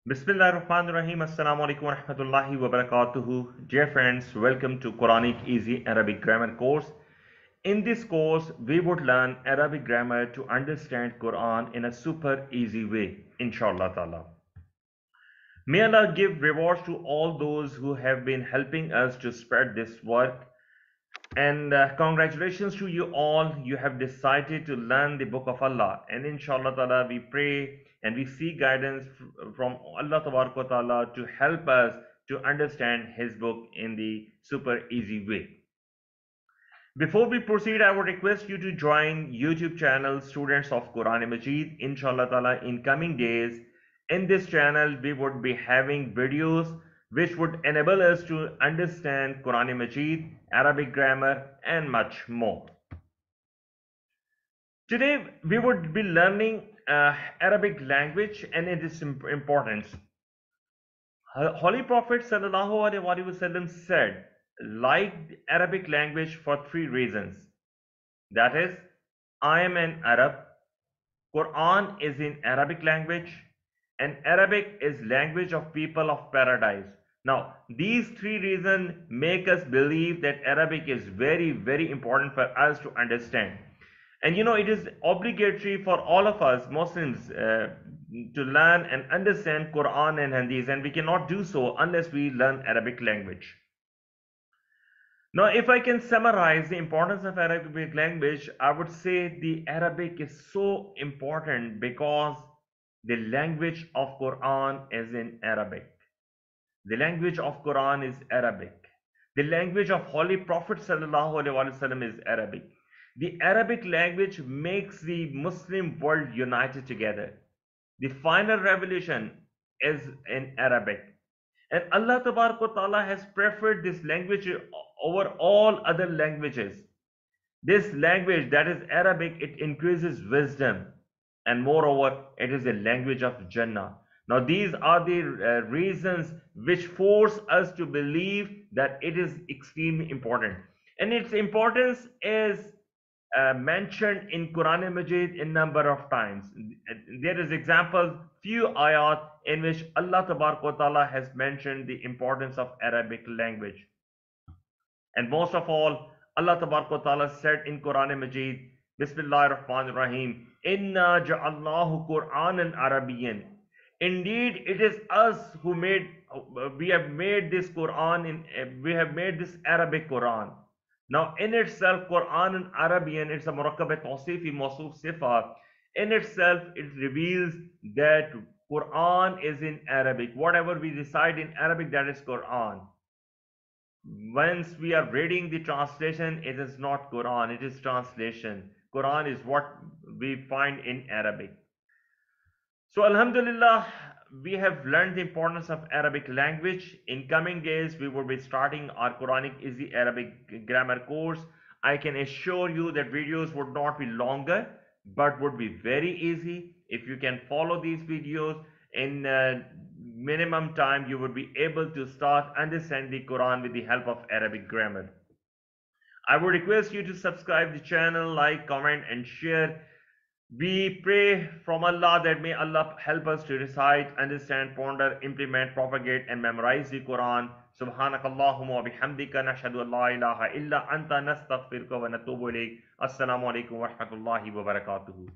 Bismillahirrahmanirrahim. Assalamu alaikum wa rahmatullahi wa barakatuhu. Dear friends, welcome to Quranic Easy Arabic Grammar course. In this course, we would learn Arabic grammar to understand Quran in a super easy way, inshallah ta'ala. May Allah give rewards to all those who have been helping us to spread this work. And congratulations to you all. You have decided to learn the book of Allah. And inshallah ta'ala, we pray and we seek guidance from Allah ta'ala to help us to understand His book in the super easy way. Before we proceed, I would request you to join YouTube channel Students of Quranic Majeed. Inshallah ta'ala, in coming days, in this channel, we would be having videos which would enable us to understand Quranic Majeed, Arabic grammar, and much more. Today, we would be learning Arabic language and its importance. Holy Prophet Sallallahu Alaihi Wasallam said, like Arabic language for three reasons. That is, I am an Arab, Quran is in Arabic language, and Arabic is language of people of paradise. Now, these three reasons make us believe that Arabic is very, very important for us to understand. And it is obligatory for all of us Muslims to learn and understand Quran and Hadith, and we cannot do so unless we learn Arabic language. Now, if I can summarize the importance of Arabic language, I would say the Arabic is so important because the language of Quran is in Arabic. The language of Quran is Arabic. The language of Holy Prophet Sallallahu Alaihi Wasallam is Arabic. The Arabic language makes the Muslim world united together. The final revelation is in Arabic. And Allah Ta'ala has preferred this language over all other languages. This language, that is Arabic, it increases wisdom. And moreover, it is a language of jannah. Now, these are the reasons which force us to believe that it is extremely important. And its importance is mentioned in Quran Majeed in number of times. There is example, few ayat in which Allah Ta'ala has mentioned the importance of Arabic language. And most of all, Allah Ta'ala said in Quran Majeed, Bismillahir Rahmanir Rahim, Inna ja'alnahu Qur'anan Arabiyyan. Indeed, it is us who we have made this we have made this Arabic Quran. Now, in itself, Quran and Arabian, it's a murakkab tawsifi mawsuf sifa. In itself, it reveals that Quran is in Arabic. Whatever we recite in Arabic, that is Quran. Once we are reading the translation, it is not Quran, it is translation. Quran is what we find in Arabic. So, Alhamdulillah, we have learned the importance of Arabic language. In coming days, we will be starting our Quranic Easy Arabic Grammar course. I can assure you that videos would not be longer, but would be very easy. If you can follow these videos in minimum time, you would be able to start understanding the Quran with the help of Arabic grammar. I would request you to subscribe the channel, like, comment, and share. We pray from Allah that may Allah help us to recite, understand, ponder, implement, propagate, and memorize the Quran. Subhanakallahumma wa bihamdika nashhadu an la ilaha illa anta nastaghfiruka wa natubu ilayk. Assalamu alaikum wa rahmatullahi wa barakatuhu.